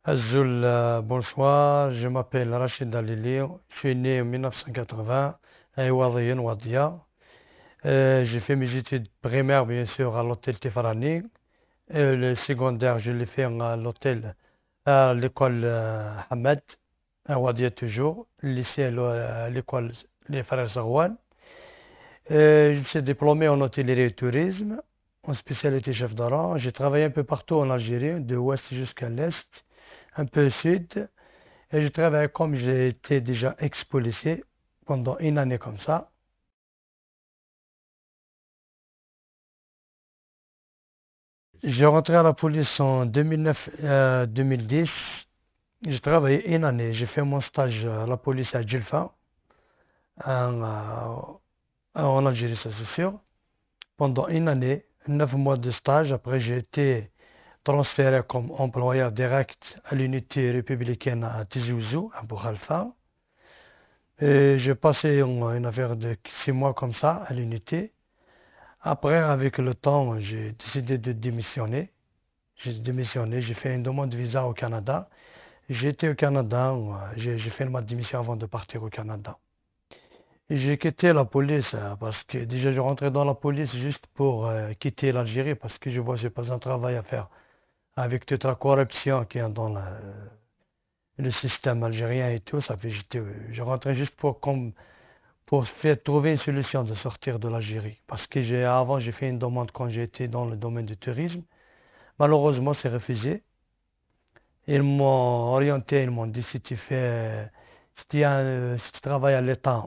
Azul, bonsoir, je m'appelle Rachid Dalili, je suis né en 1980 à Ouadiyane, Ouadia. J'ai fait mes études primaires, bien sûr, à l'hôtel Tifarani. Et le secondaire, je l'ai fait à l'hôtel, à l'école Hamad, à Ouadia toujours. Le lycée, à l'école Les Frères Zarouane. Je suis diplômé en hôtellerie et tourisme, en spécialité chef de rang. J'ai travaillé un peu partout en Algérie, de l'ouest jusqu'à l'est, un peu au sud. Et je travaille comme j'ai été déjà ex-policier pendant une année comme ça. J'ai rentré à la police en 2009-2010. J'ai travaillé une année. J'ai fait mon stage à la police à Djelfa, en Algérie, ça c'est sûr. Pendant une année, 9 mois de stage. Après, j'ai été transféré comme employeur direct à l'unité républicaine à Tizi Ouzou, à Bourg-Alpha. Et j'ai passé une affaire de 6 mois comme ça à l'unité. Après, avec le temps, j'ai décidé de démissionner. J'ai démissionné, j'ai fait une demande de visa au Canada. J'ai été au Canada, j'ai fait ma démission avant de partir au Canada. Et j'ai quitté la police parce que déjà je rentrais dans la police juste pour quitter l'Algérie parce que je vois que j'ai pas un travail à faire avec toute la corruption qu'il y a dans le système algérien et tout. Ça fait je rentrais juste pour faire trouver une solution de sortir de l'Algérie. Parce que avant, j'ai fait une demande quand j'étais dans le domaine du tourisme. Malheureusement, c'est refusé. Ils m'ont orienté, ils m'ont dit si tu travailles à l'État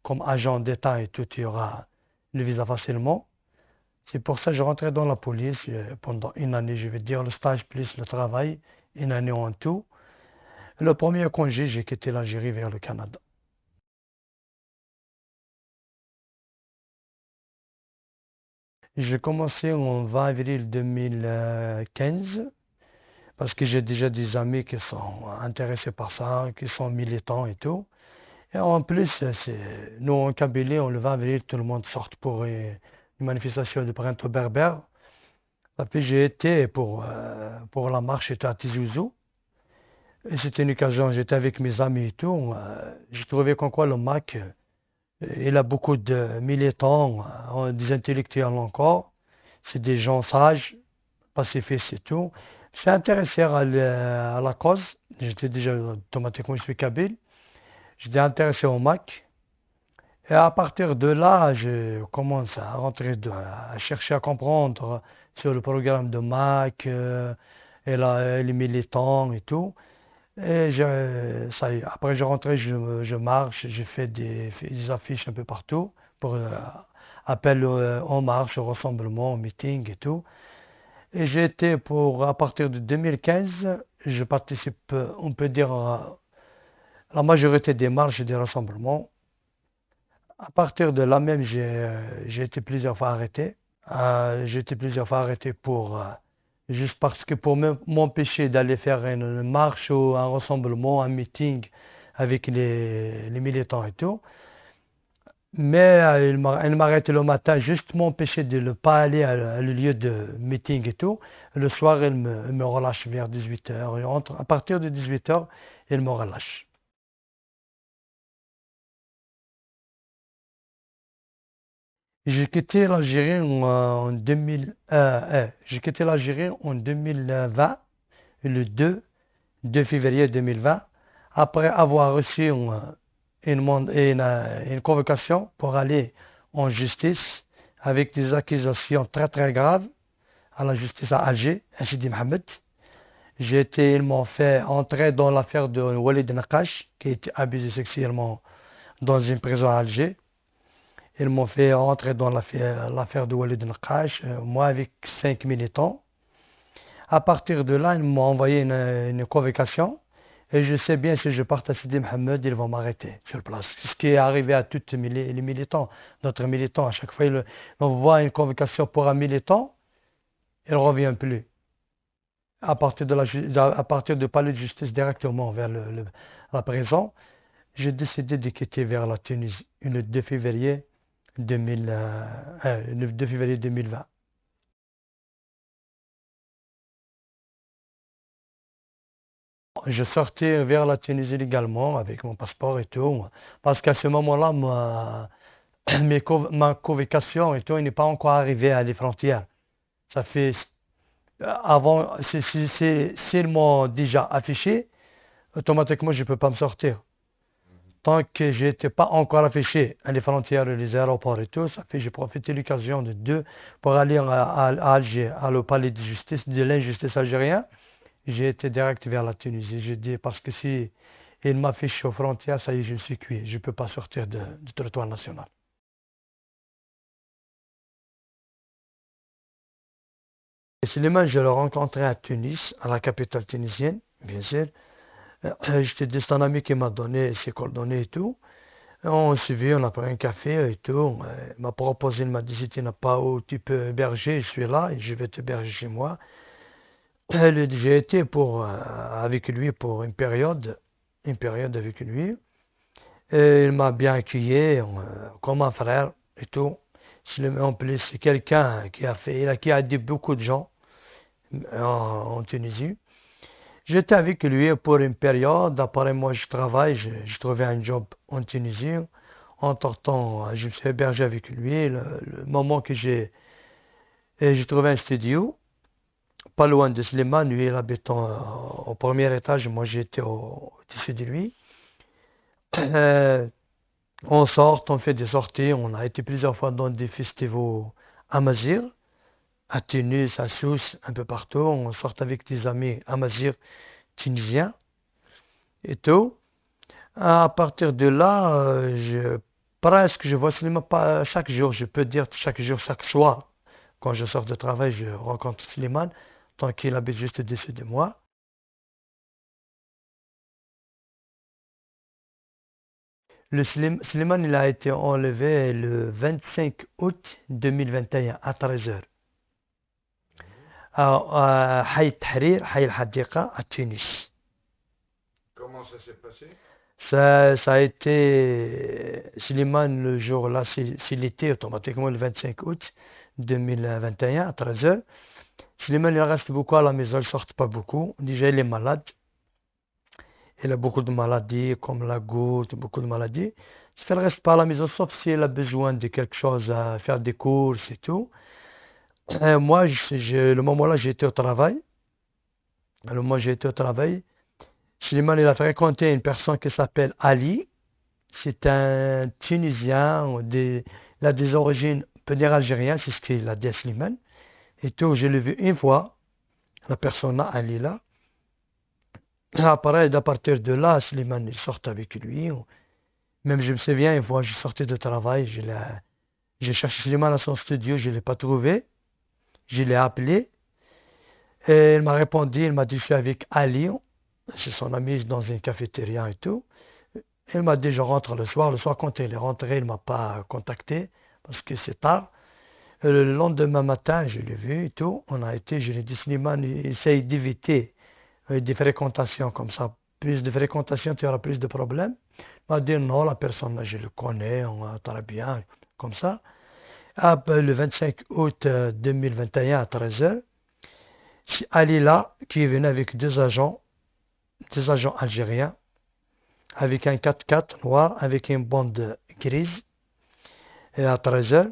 comme agent d'État et tout, tu auras le visa facilement. C'est pour ça que je rentrais dans la police pendant une année, je vais dire, le stage plus le travail, une année en tout. Le premier congé, j'ai quitté l'Algérie vers le Canada. J'ai commencé en 20 avril 2015 parce que j'ai déjà des amis qui sont intéressés par ça, qui sont militants et tout. Et en plus, nous en Kabylie, on le 20 avril, tout le monde sort pour une manifestation de printemps berbère. Et puis j'ai été pour la marche, j'étais à Tizi Ouzou. Et c'était une occasion, j'étais avec mes amis et tout. J'ai trouvé qu'en quoi le MAC, il a beaucoup de militants, des intellectuels encore. C'est des gens sages, pacifistes et tout. Je suis intéressé à la cause. J'étais déjà automatiquement, je suis kabyle. J'étais intéressé au MAC. Et à partir de là, je commence à à chercher à comprendre sur le programme de MAC, et les militants et tout. Et ça y est, après je rentrais, je marche, j'ai fait des affiches un peu partout pour appel en marche, au rassemblement, au meeting et tout. Et j'ai été à partir de 2015, je participe, on peut dire, à la majorité des marches et des rassemblements. À partir de là même, j'ai été plusieurs fois arrêté. J'ai été plusieurs fois arrêté juste parce que pour m'empêcher d'aller faire une marche ou un rassemblement, un meeting avec les militants et tout. Mais il m'arrête le matin, juste m'empêcher de ne pas aller à le lieu de meeting et tout. Le soir, il me relâche vers 18 heures. À partir de 18 heures, il me relâche. J'ai quitté l'Algérie en 2000, j'ai quitté l'Algérie en 2020, le 2 février 2020, après avoir reçu une convocation pour aller en justice avec des accusations très très graves à la justice à Alger, à Sidi Mohamed. Ils m'ont fait entrer dans l'affaire de Walid Nakash, qui a été abusé sexuellement dans une prison à Alger. Ils m'ont fait entrer dans l'affaire de Walid Nakash, moi avec 5 militants. À partir de là, ils m'ont envoyé une convocation. Et je sais bien, si je pars à Sidi Mohamed, ils vont m'arrêter sur place. C'est ce qui est arrivé à tous les militants. Notre militant, à chaque fois, il envoie une convocation pour un militant, il ne revient plus. À partir du palais de justice directement vers la prison, j'ai décidé de quitter vers la Tunisie le 2 février 2020. je sortais vers la Tunisie légalement avec mon passeport et tout. Parce qu'à ce moment-là, ma convocation et tout, il n'est pas encore arrivé à les frontières. Ça fait, avant, s'ils m'ont déjà affiché, automatiquement, je ne peux pas me sortir. Tant que je n'étais pas encore affiché à les frontières, les aéroports et tout, ça fait j'ai profité de l'occasion de deux pour aller à Alger, au palais de justice, de l'injustice algérien. J'ai été direct vers la Tunisie. J'ai dit parce que si il m'affiche aux frontières, ça y est, je suis cuit. Je ne peux pas sortir du territoire national. Et Suleiman, je l'ai rencontré à Tunis, à la capitale tunisienne, bien sûr. J'étais juste un ami qui m'a donné ses coordonnées et tout. On s'est vu, on a pris un café et tout. Il m'a proposé, il m'a dit si tu n'as pas où tu peux héberger, je suis là et je vais t'héberger chez moi. J'ai été avec lui pour une période avec lui. Et il m'a bien accueilli comme un frère et tout. En plus, c'est quelqu'un qui a aidé beaucoup de gens en Tunisie. J'étais avec lui pour une période. Après, moi, je travaille. Je trouvais un job en Tunisie. Entre-temps, je me suis hébergé avec lui. Le moment que j'ai trouvé un studio, pas loin de Slimane. Lui, il habite au premier étage. Moi, j'étais au-dessus de lui. On sort, on fait des sorties. On a été plusieurs fois dans des festivals à Mazir, à Tunis, à Sousse, un peu partout. On sort avec des amis à Mazir tunisiens et tout. À partir de là, presque je vois Slimane pas chaque jour. Je peux dire chaque jour, chaque soir. Quand je sors de travail, je rencontre Slimane, tant qu'il habite juste au-dessus de moi. Slimane, il a été enlevé le 25 août 2021 à 13 heures. À Haït Tahrir, Haït Hadiqa, à Tunis. Comment ça s'est passé? Ça a été Slimane le jour-là, s'il était automatiquement le 25 août 2021 à 13 heures. Slimane, il reste beaucoup à la maison, il ne sort pas beaucoup. Déjà, il est malade. Il a beaucoup de maladies, comme la goutte, beaucoup de maladies. Il ne reste pas à la maison, sauf s'il a besoin de quelque chose à faire des courses et tout. Moi, le moment-là, j'étais au travail. Le moment où j'étais au travail, Slimane, il a fréquenté une personne qui s'appelle Ali. C'est un Tunisien, il a des origines, on peut dire algériennes, c'est ce qu'il a dit à Slimane. Et tout, je l'ai vu une fois, la personne Ali là. Après, à partir de là, Slimane, il sort avec lui. Même je me souviens, une fois, je sortais de travail, j'ai cherché Slimane à son studio, je ne l'ai pas trouvé. Je l'ai appelé. Et il m'a répondu, il m'a dit, je suis avec Ali. C'est son ami dans une cafétéria et tout. Il m'a dit, je rentre le soir. Le soir, quand il est rentré, il ne m'a pas contacté parce que c'est tard. Le lendemain matin, je l'ai vu et tout. Je lui ai dit, Slimane, essaye d'éviter des fréquentations comme ça. Plus de fréquentation, tu auras plus de problèmes. Il m'a dit, non, la personne là, je le connais, on va très bien, comme ça. Le 25 août 2021 à 13 heures, Ali là, qui est venu avec deux agents algériens, avec un 4x4 noir, avec une bande grise, et à 13 heures,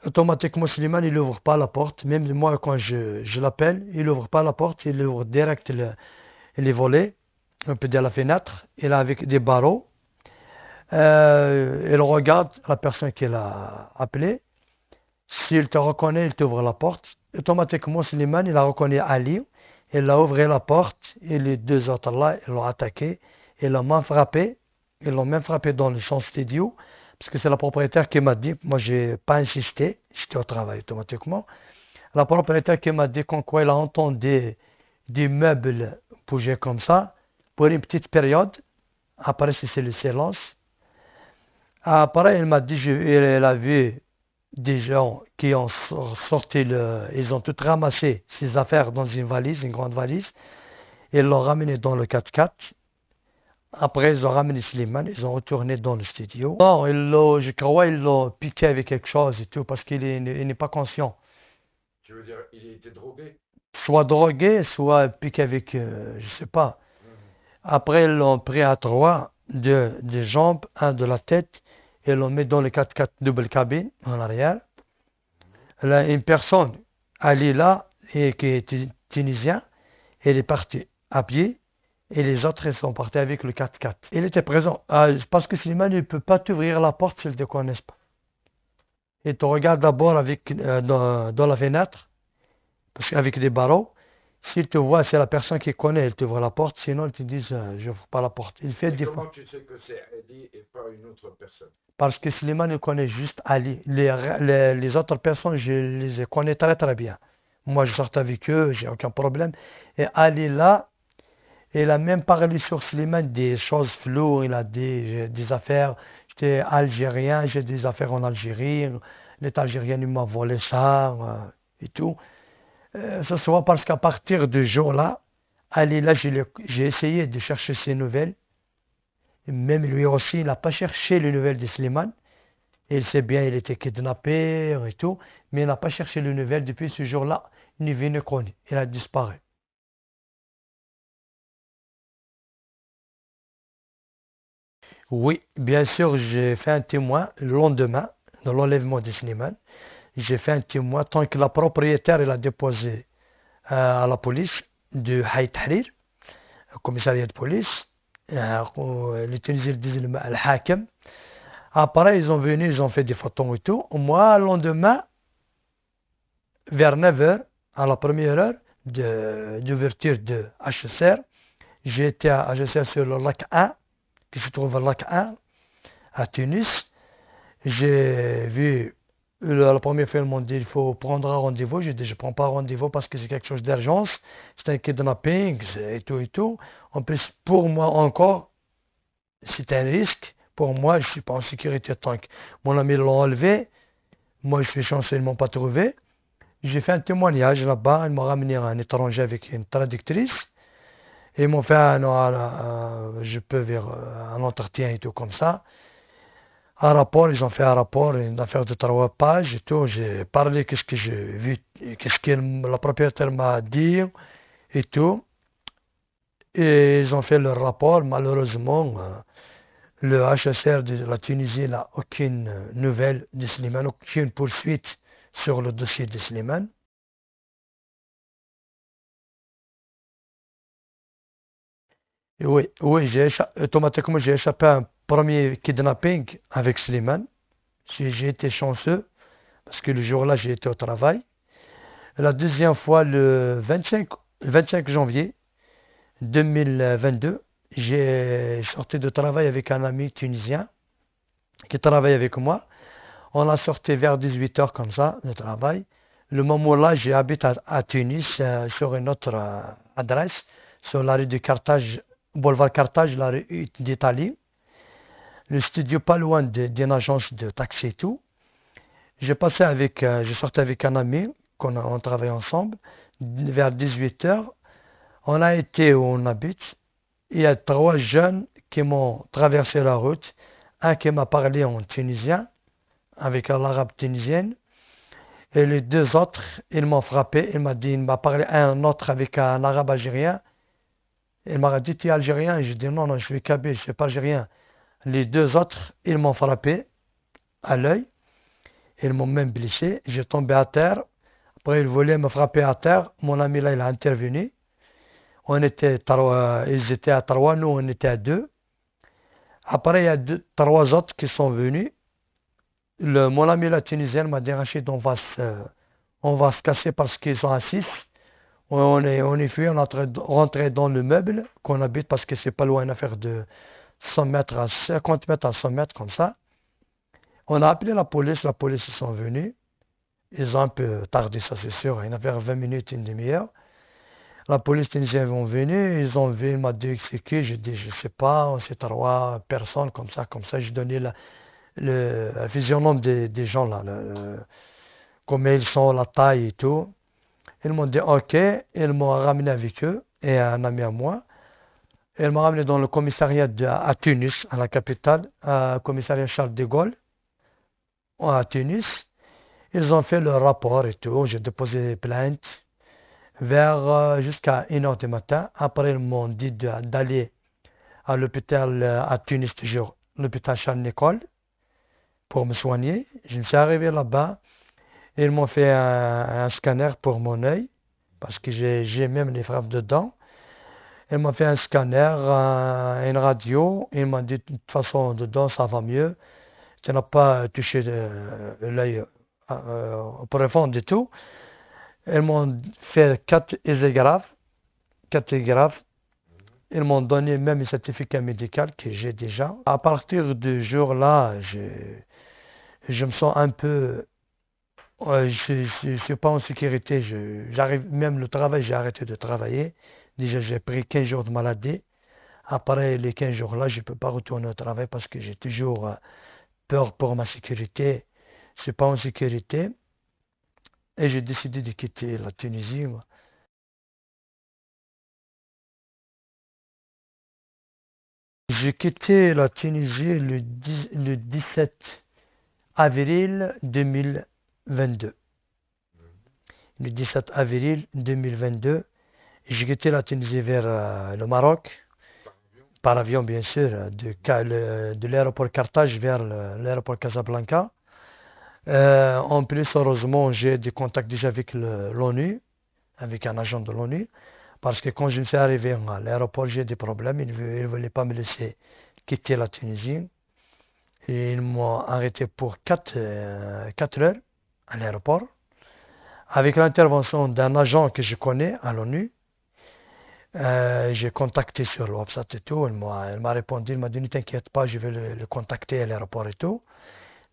automatiquement, Slimane, il n'ouvre pas la porte. Même moi, quand je l'appelle, il n'ouvre pas la porte, il ouvre direct les volets, on peut dire la fenêtre, il a avec des barreaux. Il regarde la personne qu'il a appelée. S'il te reconnaît, il t'ouvre la porte. Automatiquement, Slimane, il a reconnu Ali. Il a ouvert la porte et les deux autres là, ils l'ont attaqué. Ils l'ont même frappé. Ils l'ont même frappé dans son studio. Parce que c'est la propriétaire qui m'a dit, moi j'ai pas insisté, j'étais au travail automatiquement. La propriétaire qui m'a dit qu'en quoi il a entendu des meubles bouger comme ça pour une petite période. Après, c'est le silence. Après, il m'a dit, il a vu des gens qui ont sorti ils ont tout ramassé ses affaires dans une valise, une grande valise. Ils l'ont ramené dans le 4x4. Après, ils ont ramené Slimane, ils ont retourné dans le studio. Non, je crois qu'ils l'ont piqué avec quelque chose et tout, parce qu'il n'est pas conscient. Tu veux dire, il était drogué? Soit drogué, soit piqué avec, je sais pas. Après, ils l'ont pris à trois des jambes, un de la tête, et l'ont mis dans le 4x4 double cabine en arrière. Là, une personne, Ali là, et qui est tunisien, elle est partie à pied, et les autres, ils sont partis avec le 4x4. Il était présent, parce que Slimane ne peut pas t'ouvrir la porte s'ils ne te connaissent pas. Il te regarde d'abord avec, dans la fenêtre, parce qu'avec des barreaux. S'il te voit, c'est la personne qui connaît, il t'ouvre la porte, sinon ils te disent, je n'ouvre pas la porte. Il fait Et des comment fois. tu sais que c'est Ali et pas une autre personne? Parce que Slimane connaît juste Ali. Les autres personnes, je les connais très très bien. Moi, je sors avec eux, j'ai aucun problème. Et Ali là, il a même parlé sur Slimane des choses floues, il a dit, j'ai des affaires, j'étais algérien, j'ai des affaires en Algérie, l'État algérien il m'a volé ça, et tout. Ce soit parce qu'à partir du jour-là, Ali là, j'ai essayé de chercher ses nouvelles. Même lui aussi, il n'a pas cherché les nouvelles de Slimane. Il sait bien, il était kidnappé et tout, mais il n'a pas cherché les nouvelles depuis ce jour-là, ni vu ni connu. Il a disparu. Oui, bien sûr, j'ai fait un témoin le lendemain de l'enlèvement de Slimane. J'ai fait un témoin tant que la propriétaire il a déposé à la police de Haït Tahrir, au commissariat de police. Les Tunisiens disent le Hakem. Après, ils ont venu, ils ont fait des photos et tout. Moi, le lendemain, vers 9 heures, à la première heure d'ouverture de HCR, j'ai été à HCR sur le lac 1, qui se trouve au lac 1, à Tunis. J'ai vu, la première fois, ils m'ont dit, il faut prendre un rendez-vous. J'ai dit, je ne prends pas rendez-vous parce que c'est quelque chose d'urgence. C'est un kidnapping, et tout et tout. En plus, pour moi encore, c'est un risque. Pour moi, je ne suis pas en sécurité tant que mon ami l'a enlevé. Moi, je suis chanceux, ils ne m'ont pas trouvé. J'ai fait un témoignage là-bas. Ils m'ont ramené un étranger avec une traductrice. Et ils m'ont fait je peux dire, un entretien et tout comme ça. Un rapport, ils ont fait un rapport, une affaire de 3 pages et tout. J'ai parlé qu'est-ce que j'ai vu, qu'est-ce que la propriétaire m'a dit et tout. Et ils ont fait le rapport. Malheureusement, le HCR de la Tunisie n'a aucune nouvelle de Slimane, aucune poursuite sur le dossier de Slimane. Et oui, automatiquement j'ai échappé à un premier kidnapping avec Slimane. J'ai été chanceux parce que le jour-là j'ai été au travail. La deuxième fois, le 25 janvier 2022, j'ai sorti de travail avec un ami tunisien qui travaille avec moi. On a sorti vers 18 heures comme ça, de travail. Le moment-là, j'habite à Tunis, sur une autre adresse, sur la rue de Carthage, boulevard Carthage, la rue d'Italie. Le studio pas loin d'une agence de taxi et tout. J'ai sorti avec un ami, on travaille ensemble, vers 18 heures. On a été où on habite. Il y a 3 jeunes qui m'ont traversé la route. Un qui m'a parlé en tunisien, avec l'arabe tunisienne. Et les 2 autres, ils m'ont frappé. Il m'a parlé un autre avec un arabe algérien. Il m'a dit, tu es algérien? Je dis, non, non, je suis kabyle, je ne suis pas algérien. Les 2 autres, ils m'ont frappé à l'œil. Ils m'ont même blessé. J'ai tombé à terre. Après, ils voulaient me frapper à terre. Mon ami là, il a intervenu. Ils étaient à 3, nous on était à 2. Après, il y a 3 autres qui sont venus. Mon ami la tunisienne m'a dit, Rachid, on va se casser parce qu'ils sont à 6. On est fui, on est rentré dans le meuble qu'on habite parce que c'est pas loin, une affaire de 100 mètres à 50 mètres à 100 mètres comme ça. On a appelé la police ils sont venus. Ils ont un peu tardé, ça c'est sûr, une affaire 20 minutes, une demi-heure. La police tunisienne est venue, ils ont vu, il m'a dit c'est qui, j'ai dit je sais pas, c'est 3 personnes comme ça, j'ai donné la physionomie des gens là, comment ils sont, la taille et tout. Ils m'ont dit ok, ils m'ont ramené avec eux et un ami à moi. Ils m'ont ramené dans le commissariat à Tunis, à la capitale, au commissariat Charles de Gaulle, à Tunis. Ils ont fait le rapport et tout, j'ai déposé plainte vers jusqu'à 1 heure du matin. Après, ils m'ont dit d'aller à l'hôpital à Tunis toujours, l'hôpital Charles Nicolle, pour me soigner. Je me suis arrivé là-bas. Ils m'ont fait un scanner pour mon œil, parce que j'ai même les frappes dedans. Ils m'ont fait un scanner, une radio. Ils m'ont dit, de toute façon, dedans, ça va mieux. Tu n'as pas touché l'œil profond du tout. Ils m'ont fait 4 échographes. 4 échographes. Ils m'ont donné même un certificat médical que j'ai déjà. À partir du jour-là, je me sens un peu... je suis pas en sécurité. J'arrive même le travail, j'ai arrêté de travailler. Déjà, j'ai pris 15 jours de maladie. Après les 15 jours-là, je ne peux pas retourner au travail parce que j'ai toujours peur pour ma sécurité. Je suis pas en sécurité. Et j'ai décidé de quitter la Tunisie. J'ai quitté la Tunisie le 17 avril 2022. Le 17 avril 2022, j'ai quitté la Tunisie vers le Maroc, par avion bien sûr, de l'aéroport Carthage vers l'aéroport Casablanca. En plus, heureusement, j'ai des contacts déjà avec l'ONU, avec un agent de l'ONU, parce que quand je me suis arrivé à l'aéroport, j'ai des problèmes, ils ne voulaient pas me laisser quitter la Tunisie. Et ils m'ont arrêté pour 4 heures à l'aéroport, avec l'intervention d'un agent que je connais à l'ONU. J'ai contacté sur le WhatsApp et tout. Il m'a répondu, il m'a dit ne t'inquiète pas, je vais le contacter à l'aéroport et tout.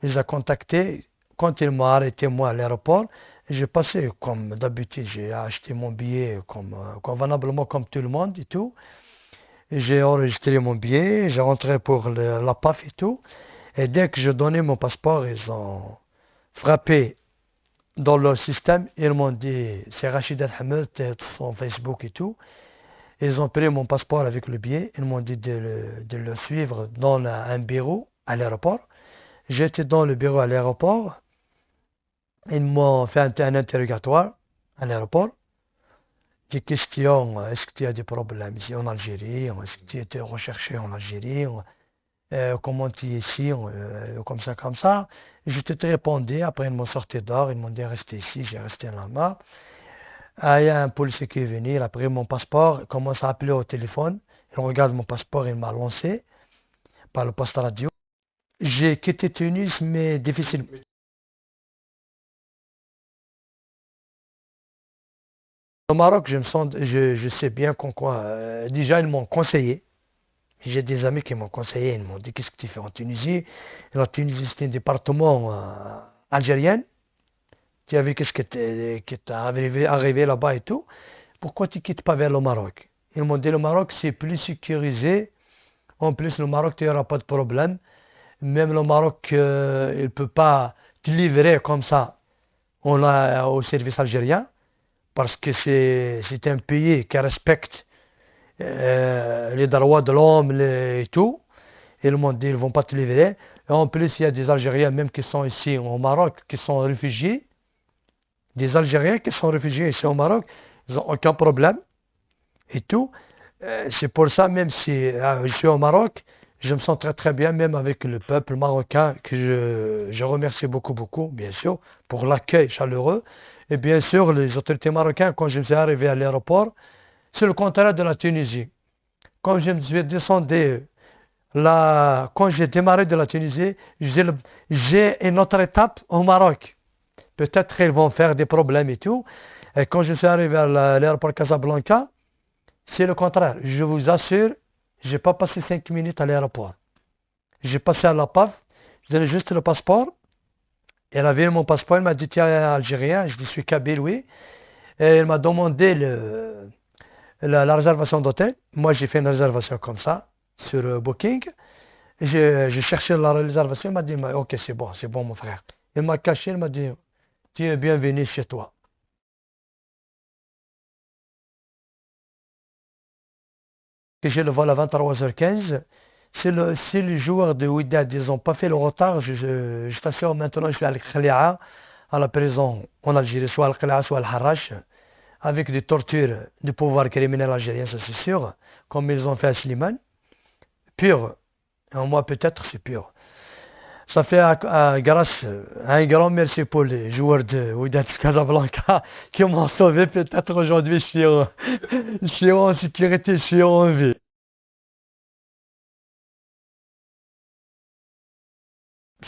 Il les a contactés. Quand il m'a arrêté moi à l'aéroport, j'ai passé comme d'habitude, j'ai acheté mon billet convenablement comme tout le monde et tout. J'ai enregistré mon billet, j'ai rentré pour la PAF et tout. Et dès que je donnais mon passeport, ils ont frappé dans leur système. Ils m'ont dit, c'est Rachid El-Hamed, son Facebook et tout. Ils ont pris mon passeport avec le billet. Ils m'ont dit de le suivre dans un bureau à l'aéroport. J'étais dans le bureau à l'aéroport. Ils m'ont fait un interrogatoire à l'aéroport. Des questions, est-ce que tu as des problèmes ici en Algérie? Est-ce que tu étais recherché en Algérie? Comment tu es ici? Comme ça, comme ça. Je te répondais. Après, ils m'ont sorti dehors. Ils m'ont dit, reste ici. J'ai resté là-bas. Il y a un policier qui est venu. Il a pris mon passeport. Il commence à appeler au téléphone. Il regarde mon passeport. Il m'a lancé par le poste radio. J'ai quitté Tunis, mais difficilement. Au Maroc, je sais bien quoi. Déjà, ils m'ont conseillé. J'ai des amis qui m'ont conseillé. Ils m'ont dit, qu'est-ce que tu fais en Tunisie? La Tunisie, c'est un département algérien. Tu as vu qu'est-ce qui t'est arrivé là-bas et tout. Pourquoi tu ne quittes pas vers le Maroc? Ils m'ont dit, le Maroc, c'est plus sécurisé. En plus, le Maroc, tu n'auras pas de problème. Même le Maroc, il ne peut pas te livrer comme ça au service algérien. Parce que c'est un pays qui respecte les droits de l'homme et tout. Ils m'ont dit, ils ne vont pas te livrer. Et en plus, il y a des Algériens même qui sont ici au Maroc, qui sont réfugiés. Des Algériens qui sont réfugiés ici au Maroc, ils n'ont aucun problème et tout. C'est pour ça, même si je suis au Maroc, je me sens très très bien, même avec le peuple marocain, que je remercie beaucoup, beaucoup, bien sûr, pour l'accueil chaleureux. Et bien sûr, les autorités marocaines, quand je me suis arrivé à l'aéroport, c'est le contraire de la Tunisie. Quand je me suis descendu, quand j'ai démarré de la Tunisie, j'ai une autre étape au Maroc. Peut-être qu'ils vont faire des problèmes et tout. Et quand je suis arrivé à l'aéroport Casablanca, c'est le contraire. Je vous assure, je n'ai pas passé 5 minutes à l'aéroport. J'ai passé à la PAF, je donnais juste le passeport. Elle a vu mon passeport, elle m'a dit, tu es algérien? Je dis, je suis kabyle, oui. Et elle m'a demandé la réservation d'hôtel. Moi, j'ai fait une réservation comme ça, sur Booking. J'ai cherché la réservation, elle m'a dit, ok, c'est bon, mon frère. Elle m'a caché, elle m'a dit, tu es bienvenu chez toi. Que j'ai le vol à 23h15. Si les joueurs de Wydad, ils n'ont pas fait le retard, je t'assure, maintenant, je suis à Al-Khali'a, à la prison en Algérie, soit Al-Khali'a, soit Al-Harrach, avec des tortures du pouvoir criminel algérien, ça c'est sûr, comme ils ont fait à Slimane. pur. En moi, peut-être, c'est pur. Ça fait grâce, un grand merci pour les joueurs de Wydad Casablanca qui m'ont sauvé. Peut-être aujourd'hui, je suis en sécurité, je suis en vie.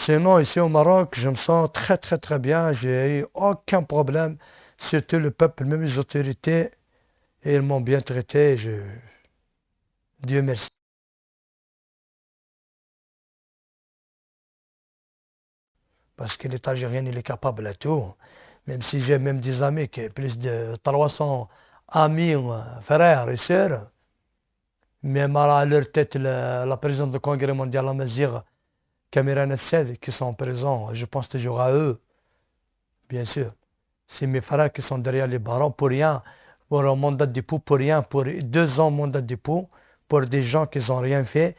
Sinon, ici au Maroc, je me sens très très très bien. J'ai eu aucun problème. Surtout le peuple, même les autorités, et ils m'ont bien traité. Dieu merci. Parce que l'État algérien, il est capable à tout. Même si j'ai même des amis qui ont plus de 300 amis, frères et sœurs, même à leur tête, la présidente du Congrès mondial à Mazir, Kamira Nassed, qui sont présents, je pense toujours à eux, bien sûr. C'est mes frères qui sont derrière les barreaux pour rien, pour un mandat de dépôt, pour rien, pour 2 ans mandat de dépôt, pour des gens qui n'ont rien fait,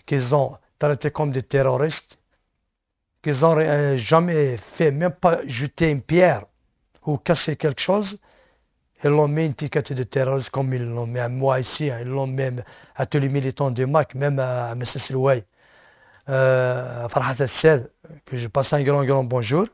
qu'ils ont traités comme des terroristes, qu'ils n'ont jamais fait, même pas jeter une pierre ou casser quelque chose. Ils l'ont mis une étiquette de terroriste comme ils l'ont mis à moi ici, hein. Ils l'ont même à tous les militants de MAC, même à M. Silway, à Farhat Assel, que je passe un grand bonjour.